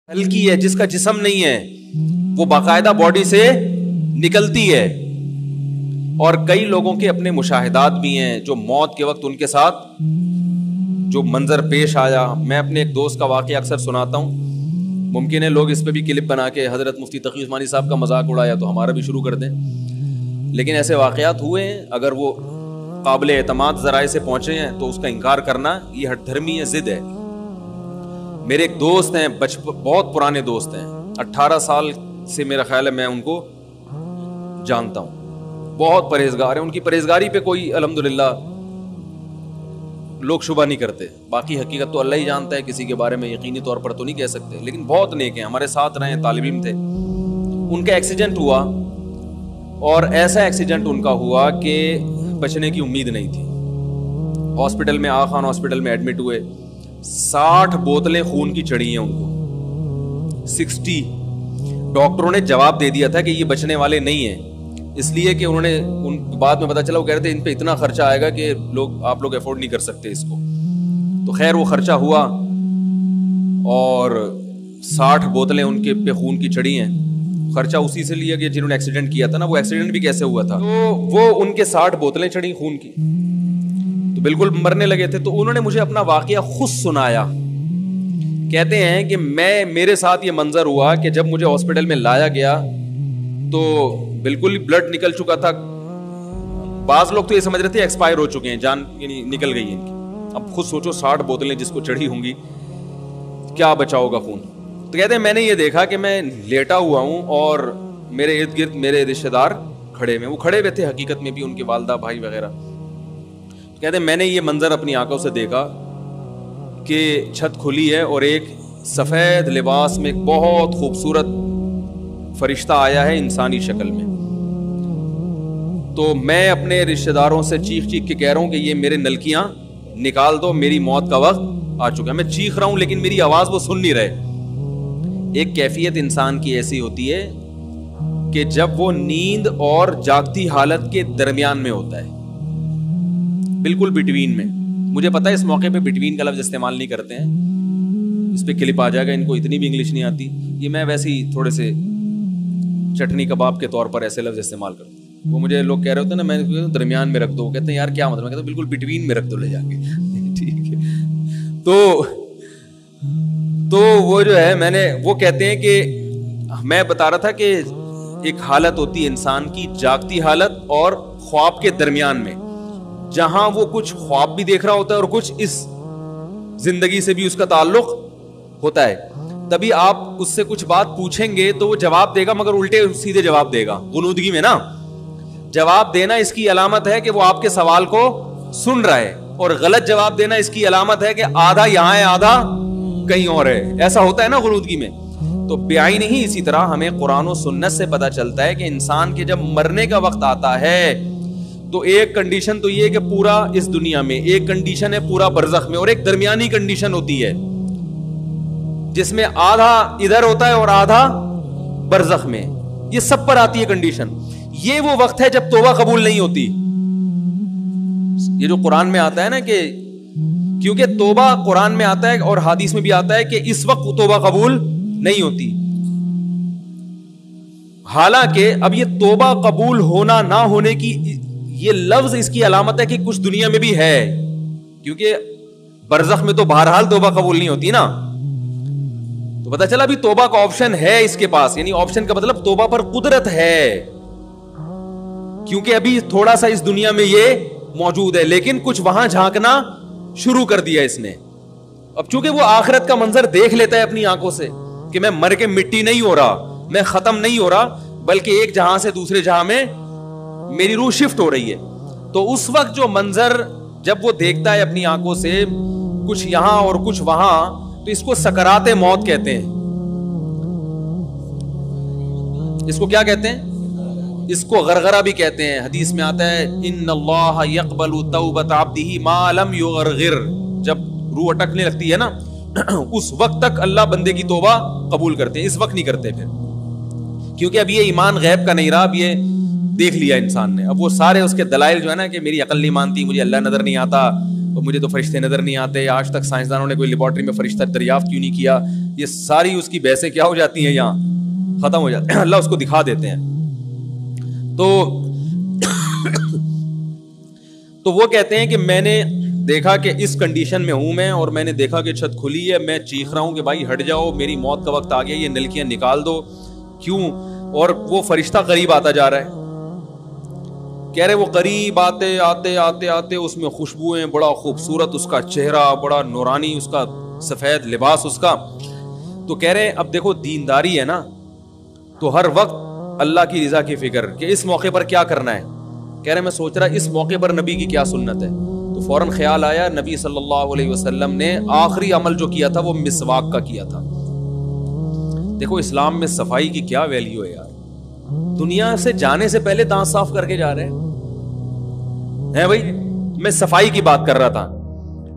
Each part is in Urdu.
ہلکی ہے، جس کا جسم نہیں ہے، وہ باقاعدہ باڈی سے نکلتی ہے. اور کئی لوگوں کے اپنے مشاہدات بھی ہیں جو موت کے وقت ان کے ساتھ جو منظر پیش آیا. میں اپنے ایک دوست کا واقعہ اکثر سناتا ہوں. ممکن ہے لوگ اس پہ بھی کلپ بنا کے حضرت مفتی تقی عثمانی صاحب کا مذاق اڑایا تو ہمارا بھی شروع کر دیں، لیکن ایسے واقعات ہوئے ہیں. اگر وہ قابل اعتماد ذرائع سے پہنچے ہیں تو اس کا انکار کرنا یہ ہٹ دھرمی ہے، ضد ہے. میرے ایک دوست ہیں، بہت پرانے دوست ہیں، 18 سال سے میرا خیال ہے میں ان کو جانتا ہوں. بہت پرہیزگار ہیں، ان کی پرہیزگاری پہ کوئی الحمدللہ لوگ شبہ نہیں کرتے. باقی حقیقت تو اللہ ہی جانتا ہے، کسی کے بارے میں یقینی طور پر تو نہیں کہہ سکتے، لیکن بہت نیک ہیں، ہمارے ساتھ رہے ہیں، طالب علم تھے. ان کا ایکسیڈنٹ ہوا اور ایسا ایکسیڈنٹ ان کا ہوا کہ بچنے کی امید نہیں تھی. ہاسپٹل میں آغا خان ہاسپٹل میں ایڈمٹ ہوئے. 60 بوتلیں خون کی چڑھی ہیں ان کو، 60. ڈاکٹروں نے جواب دے دیا تھا کہ یہ بچنے والے نہیں ہیں، اس لیے کہ انہوں نے ان بعد میں پتا چلا وہ کہہ رہے تھے ان پہ اتنا خرچہ آئے گا کہ آپ لوگ افورڈ نہیں کر سکتے اس کو. تو خیر وہ خرچہ ہوا اور 60 بوتلیں ان کے پہ خون کی چڑھی ہیں. خرچہ اسی سے لیا کہ جنہوں نے ایکسیڈنٹ کیا تھا نا، وہ ایکسیڈنٹ بھی کیسے ہوا تھا. تو وہ ان کے 60 بوتلیں چڑھی خون کی تو بالکل مرنے لگے تھے. تو انہوں نے مجھے اپنا واقعہ خود سنایا. کہتے ہیں کہ میرے ساتھ یہ منظر ہوا کہ جب مجھے ہاسپٹل میں لایا گیا تو بالکل بلڈ نکل چکا تھا. بعض لوگ تو یہ سمجھ رہے تھے ایکسپائر ہو چکے ہیں، جان یعنی نکل گئی ہے ان کی. اب خود سوچو 60 بوتلیں جس کو چڑھی ہوں گی کیا بچا ہوگا خون. تو کہتے ہیں میں نے یہ دیکھا کہ میں لیٹا ہوا ہوں اور میرے ارد گرد میرے رشتہ دار کھڑے ہوئے، وہ کھڑے ہوئے تھے حقیقت میں بھی، ان کے والدہ بھائی وغیرہ. کہتے ہیں میں نے یہ منظر اپنی آنکھوں سے دیکھا کہ چھت کھلی ہے اور ایک سفید لباس میں ایک بہت خوبصورت فرشتہ آیا ہے انسانی شکل میں. تو میں اپنے رشتہ داروں سے چیخ چیخ کے کہہ رہا ہوں کہ یہ میرے نلکیاں نکال دو، میری موت کا وقت آ چکا ہے. میں چیخ رہا ہوں لیکن میری آواز وہ سن نہیں رہے. ایک کیفیت انسان کی ایسی ہوتی ہے کہ جب وہ نیند اور جاگتی حالت کے درمیان میں ہوتا ہے، بالکل بٹوین میں. مجھے پتا ہے اس موقع پہ بٹوین کا لفظ استعمال نہیں کرتے ہیں، اس پہ کلپ آ جائے گا، ان کو اتنی بھی انگلش نہیں آتی. یہ میں ویسے ہی تھوڑے سے چٹنی کباب کے طور پر ایسے لفظ استعمال کرتا ہوں. وہ مجھے لوگ کہہ رہے ہوتے ہیں نا، میں درمیان میں رکھ دو، وہ کہتے ہیں یار کیا مطلب. میں کہتا ہوں بالکل بٹوین میں رکھ دو لے جا کے. ٹھیک ہے. تو وہ جو ہے وہ کہتے ہیں کہ میں بتا رہا تھا کہ ایک حالت ہوتی ہے انسان کی، جاگتی حالت اور خواب کے درمیان میں، جہاں وہ کچھ خواب بھی دیکھ رہا ہوتا ہے اور کچھ اس زندگی سے بھی اس کا تعلق ہوتا ہے. تبھی آپ اس سے کچھ بات پوچھیں گے تو وہ جواب دے گا، مگر الٹے سیدھے جواب دے گا. غنودگی میں نا جواب دینا اس کی علامت ہے کہ وہ آپ کے سوال کو سن رہا ہے، اور غلط جواب دینا اس کی علامت ہے کہ آدھا یہاں ہے آدھا کہیں اور ہے. ایسا ہوتا ہے نا غنودگی میں. تو بعین ہی اسی طرح ہمیں قرآن و سنت سے پتہ چلتا ہے کہ انسان کے جب مرنے کا وقت آتا ہے تو ایک کنڈیشن تو یہ ہے کہ پورا اس دنیا میں، ایک کنڈیشن ہے پورا برزخ میں، اور ایک درمیانی کنڈیشن ہوتی ہے جس میں آدھا ادھر ہوتا ہے اور آدھا برزخ میں. یہ سب پر آتی ہے کنڈیشن. یہ وہ وقت ہے جب توبہ قبول نہیں ہوتی. یہ جو قرآن میں آتا ہے نا کہ کیونکہ توبہ قرآن میں آتا ہے اور حدیث میں بھی آتا ہے کہ اس وقت توبہ قبول نہیں ہوتی. حالانکہ اب یہ توبہ قبول ہونا نہ ہونے کی یہ لفظ اس کی علامت ہے کہ کچھ دنیا میں بھی ہے، کیونکہ برزخ میں تو بہرحال توبہ قبول نہیں ہوتی نا. تو پتہ چلا ابھی توبہ کا آپشن ہے اس کے پاس، یعنی آپشن کا مطلب توبہ پر قدرت ہے، کیونکہ ابھی تھوڑا سا اس دنیا میں یہ موجود ہے، لیکن کچھ وہاں جھانکنا شروع کر دیا اس نے. اب چونکہ وہ آخرت کا منظر دیکھ لیتا ہے اپنی آنکھوں سے کہ میں مر کے مٹی نہیں ہو رہا، میں ختم نہیں ہو رہا، بلکہ ایک جہاں سے دوسرے جہاں میں میری روح شفٹ ہو رہی ہے. تو اس وقت جو منظر جب وہ دیکھتا ہے اپنی آنکھوں سے، کچھ یہاں اور کچھ وہاں، تو اس کو سکرات موت کہتے ہیں. اس کو کیا کہتے ہیں؟ اس کو غرغرہ بھی کہتے ہیں. حدیث میں آتا ہے ان اللہ یقبل توبۃ عبدہ ما لم یغرغر. جب روح اٹکنے لگتی ہے نا اس وقت تک اللہ بندے کی توبہ قبول کرتے ہیں، اس وقت نہیں کرتے پھر، کیونکہ اب یہ ایمان غیب کا نہیں رہا، اب یہ دیکھ لیا انسان نے. اب وہ سارے اس کے دلائل جو ہے نا کہ میری عقل نہیں مانتی، مجھے اللہ نظر نہیں آتا، اور مجھے تو فرشتے نظر نہیں آتے، آج تک سائنسدانوں نے کوئی لیبارٹری میں فرشتہ دریافت کیوں نہیں کیا، یہ ساری اس کی بحثیں کیا ہو جاتی ہیں, یہاں ختم ہو جاتے ہیں, اللہ اس کو دکھا دیتے ہیں. تو وہ کہتے ہیں کہ میں نے دیکھا کہ اس کنڈیشن میں ہوں میں, اور میں نے دیکھا کہ چھت کھلی ہے, میں چیخ رہا ہوں کہ بھائی ہٹ جاؤ, میری موت کا وقت آ گیا, یہ نلکیاں نکال دو. کیوں؟ اور وہ فرشتہ قریب آتا جا رہا ہے. کہہ رہے وہ قریب آتے آتے آتے آتے اس میں خوشبوئیں, بڑا خوبصورت اس کا چہرہ, بڑا نورانی اس کا سفید لباس اس کا. تو کہہ رہے اب دیکھو دینداری ہے نا, تو ہر وقت اللہ کی رضا کی فکر کہ اس موقع پر کیا کرنا ہے. کہہ رہے میں سوچ رہا اس موقع پر نبی کی کیا سنت ہے. تو فوراً خیال آیا نبی صلی اللہ علیہ وسلم نے آخری عمل جو کیا تھا وہ مسواک کا کیا تھا. دیکھو اسلام میں صفائی کی کیا ویلیو ہے یار. دنیا سے جانے سے پہلے دانت صاف کر کے جا رہے ہیں بھائی. میں صفائی کی بات کر رہا تھا.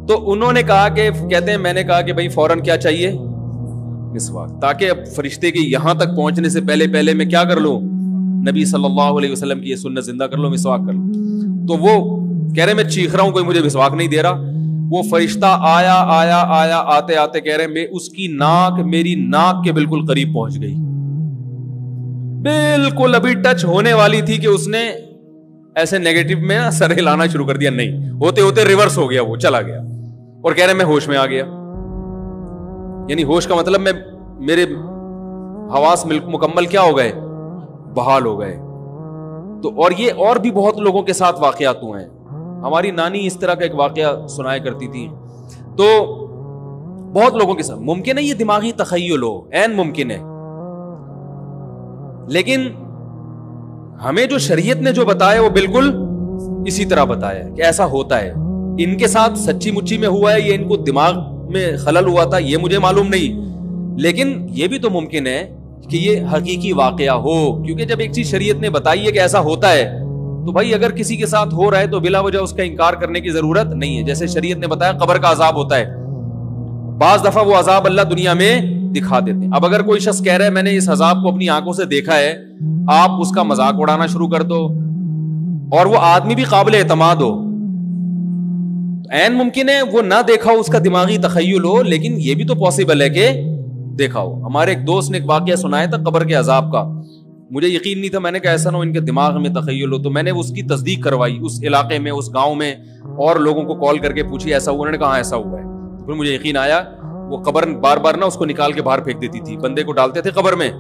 تو انہوں نے کہا کہ کہتے ہیں میں نے کہا کہ بھائی فوراً کیا چاہیے, مسواک, تاکہ اب فرشتے کے یہاں تک پہنچنے سے پہلے میں کیا کر لوں, نبی صلی اللہ علیہ وسلم کی یہ سنت زندہ کر لو, مسواک کر لو. تو وہ کہہ رہے میں چیخ رہا ہوں, کوئی مجھے مسواک نہیں دے رہا. وہ فرشتہ آیا آیا آیا آتے آتے کہہ رہے میں اس کی ناک میری ناک کے بالکل قریب پہنچ گئی, بالکل ابھی ٹچ ہونے والی تھی کہ اس نے ایسے نیگیٹو میں سر ہلانا شروع کر دیا, نہیں ہوتے ہوتے ریورس ہو گیا, وہ چلا گیا. اور کہہ رہے میں ہوش میں آ گیا. یعنی ہوش کا مطلب میں میرے حواس مکمل کیا ہو گئے, بحال ہو گئے. تو اور یہ اور بھی بہت لوگوں کے ساتھ واقعات ہوئے ہیں. ہماری نانی اس طرح کا ایک واقعہ سنایا کرتی تھی. تو بہت لوگوں کے ساتھ ممکن ہے یہ دماغی تخیل ہو, عین ممکن ہے, لیکن ہمیں جو شریعت نے جو بتایا وہ بالکل اسی طرح بتایا کہ ایسا ہوتا ہے. ان کے ساتھ سچی مچی میں ہوا ہے یا ان کو دماغ میں خلل ہوا تھا یہ مجھے معلوم نہیں, لیکن یہ بھی تو ممکن ہے کہ یہ حقیقی واقعہ ہو, کیونکہ جب ایک چیز شریعت نے بتائی ہے کہ ایسا ہوتا ہے تو بھائی اگر کسی کے ساتھ ہو رہا ہے تو بلا وجہ اس کا انکار کرنے کی ضرورت نہیں ہے. جیسے شریعت نے بتایا قبر کا عذاب ہوتا ہے, بعض دفعہ وہ عذاب اللہ دنیا میں دکھا دیتے ہیں. اب اگر کوئی شخص کہہ رہا ہے میں نے اس عذاب کو اپنی آنکھوں سے دیکھا ہے, آپ اس کا مذاق اڑانا شروع کر دو, اور وہ آدمی بھی قابل اعتماد ہو, عین ممکن ہے وہ نہ دیکھا ہو, اس کا دماغی تخیل ہو, لیکن یہ بھی تو پاسبل ہے کہ دیکھا ہو. ہمارے ایک دوست نے ایک واقعہ سنایا تھا قبر کے عذاب کا, مجھے یقین نہیں تھا, میں نے کہا ایسا نہ ہو ان کے دماغ میں تخیل ہو. تو میں نے اس کی تصدیق کروائی, اس علاقے میں اس گاؤں میں, اور لوگوں کو کال کر کے پوچھی ایسا ہوا, انہوں نے کہا ایسا ہوا ہے. پھر مجھے یقین آیا. وہ قبر بار بار نہ اس کو نکال کے باہر پھینک دیتی تھی, بندے کو ڈالتے تھے قبر میں.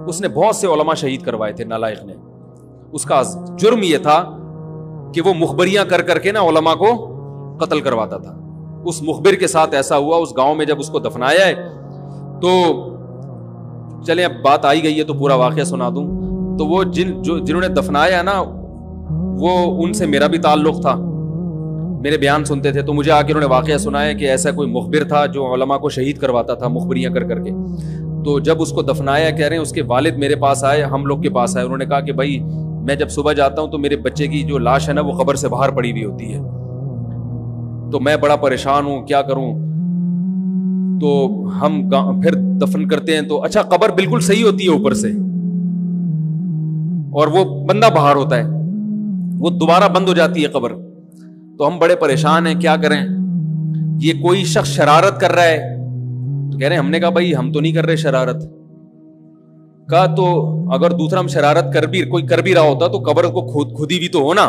اس نے بہت سے علماء شہید کروائے تھے نالائق نے. اس کا جرم یہ تھا کہ وہ مخبریاں کر کر کے نا علماء کو قتل کرواتا تھا. اس مخبر کے ساتھ ایسا ہوا اس گاؤں میں. جب اس کو دفنایا ہے تو چلیں اب بات آئی گئی ہے تو پورا واقعہ سنا دوں. تو وہ جنہوں نے دفنایا نا, وہ ان سے میرا بھی تعلق تھا, میرے بیان سنتے تھے. تو مجھے آ کے انہوں نے واقعہ سنایا کہ ایسا کوئی مخبر تھا جو علماء کو شہید کرواتا تھا مخبریاں کر کر کے. تو جب اس کو دفنایا, کہہ رہے ہیں اس کے والد میرے پاس آئے, ہم لوگ کے پاس آئے. انہوں نے کہا کہ بھائی میں جب صبح جاتا ہوں تو میرے بچے کی جو لاش ہے نا وہ قبر سے باہر پڑی ہوئی ہوتی ہے, تو میں بڑا پریشان ہوں, کیا کروں. تو ہم پھر دفن کرتے ہیں تو اچھا قبر بالکل صحیح ہوتی ہے اوپر سے, اور وہ بندہ باہر ہوتا ہے, وہ دوبارہ بند ہو جاتی ہے قبر. تو ہم بڑے پریشان ہیں, کیا کریں. یہ کوئی شخص شرارت کر رہا ہے, تو کہہ رہے ہیں, ہم نے کہا بھائی ہم تو نہیں کر رہے شرارت. کہا تو اگر دوسرا ہم شرارت کوئی کر بھی رہا ہوتا تو قبر کو خودی بھی تو ہونا.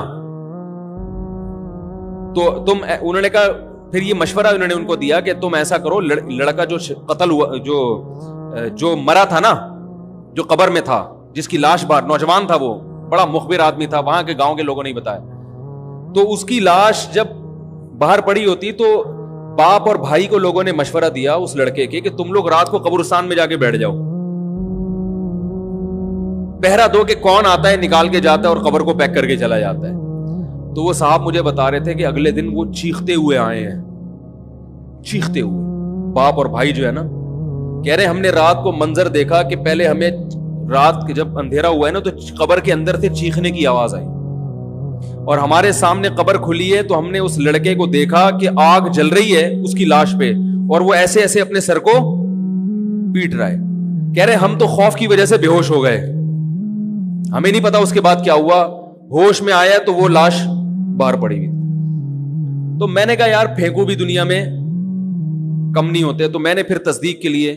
تو انہوں نے کہا, پھر یہ مشورہ انہوں نے ان کو دیا کہ تم ایسا کرو, لڑکا جو قتل ہوا, جو مرا تھا نا, جو قبر میں تھا, جس کی لاش باہر, نوجوان تھا, وہ بڑا مخبر آدمی تھا, وہاں کے گاؤں کے لوگوں نے بتایا. تو اس کی لاش جب باہر پڑی ہوتی تو باپ اور بھائی کو لوگوں نے مشورہ دیا اس لڑکے کے کہ تم لوگ رات کو قبرستان میں جا کے بیٹھ جاؤ, پہرا دو کہ کون آتا ہے نکال کے جاتا ہے اور قبر کو پیک کر کے چلا جاتا ہے. تو وہ صاحب مجھے بتا رہے تھے کہ اگلے دن وہ چیختے ہوئے آئے ہیں, چیختے ہوئے, باپ اور بھائی جو ہے نا. کہہ رہے ہم نے رات کو منظر دیکھا کہ پہلے ہمیں رات جب اندھیرا ہوا ہے نا تو قبر کے اندر سے چیخنے کی آواز آئی, اور ہمارے سامنے قبر کھلی ہے تو ہم نے اس لڑکے کو دیکھا کہ آگ جل رہی ہے اس کی لاش پہ, اور وہ ایسے ایسے اپنے سر کو پیٹ رہا ہے. کہہ رہے ہم تو خوف کی وجہ سے بے ہوش ہو گئے, ہمیں نہیں پتا اس کے بعد کیا ہوا. ہوش میں آیا تو وہ لاش باہر پڑی ہوئی. تو میں نے کہا یار پھینکو بھی دنیا میں, کم نہیں ہوتے. تو میں نے پھر تصدیق کے لیے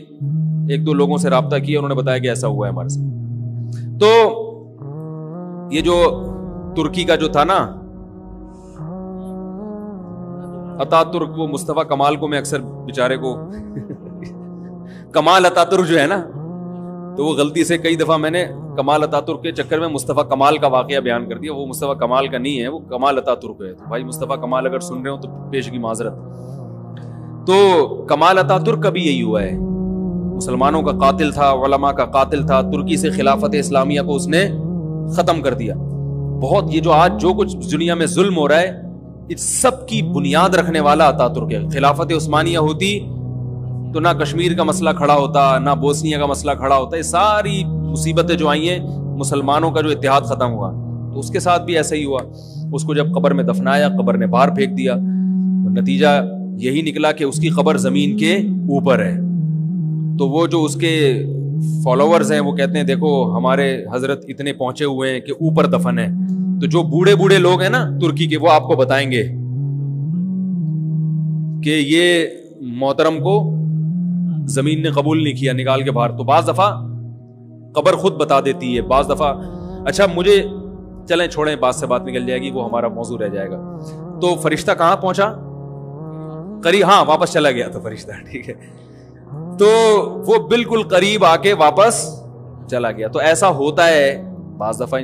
ایک دو لوگوں سے رابطہ کیا, انہوں نے بتایا کہ ایسا ہوا ہے ہمارے ساتھ. تو یہ جو ترکی کا جو تھا نا اتا ترک, وہ مصطفیٰ کمال کو میں اکثر بیچارے کو کمال اتا ترک جو ہے نا, تو وہ غلطی سے کئی دفعہ میں نے کمال اتا ترک کے چکر میں مصطفیٰ کمال کا واقعہ بیان کر دیا. وہ مصطفیٰ کمال کا نہیں ہے, وہ کمال اتا ترک ہے. تو بھائی مصطفیٰ کمال اگر سن رہے ہو تو پیش کی معذرت. تو کمال اتا ترک کا بھی یہی ہوا ہے, مسلمانوں کا قاتل تھا, علماء کا قاتل تھا, ترکی سے خلافت اسلامیہ کو اس نے ختم کر دیا. بہت یہ جو آج جو کچھ دنیا میں ظلم ہو رہا ہے, اس سب کی بنیاد رکھنے والا اتا ترک ہے. خلافت عثمانیہ ہوتی تو نہ کشمیر کا مسئلہ کھڑا ہوتا, نہ بوسنیا کا مسئلہ کھڑا ہوتا. یہ ساری مصیبتیں جو آئی ہیں, مسلمانوں کا جو اتحاد ختم ہوا, تو اس کے ساتھ بھی ایسا ہی ہوا. اس کو جب قبر میں دفنایا, قبر نے باہر پھینک دیا, تو نتیجہ یہی نکلا کہ اس کی قبر زمین کے اوپر ہے. تو وہ جو اس کے فالوورز ہیں وہ کہتے ہیں دیکھو ہمارے حضرت اتنے پہنچے ہوئے ہیں کہ اوپر دفن ہے. تو جو بوڑھے بوڑھے لوگ ہیں نا ترکی کے, وہ آپ کو بتائیں گے کہ یہ محترم کو زمین نے قبول نہیں کیا, نکال کے باہر. تو بعض دفعہ قبر خود بتا دیتی ہے, بعض دفعہ. اچھا مجھے چلیں چھوڑیں, بات سے بات نکل جائے گی, وہ ہمارا موضوع رہ جائے گا. تو فرشتہ کہاں پہنچا؟ قریب, ہاں واپس چلا گیا تھا فرشتہ, ٹھیک ہے. تو وہ بالکل قریب آ کے واپس چلا گیا. تو ایسا ہوتا ہے بعض دفعہ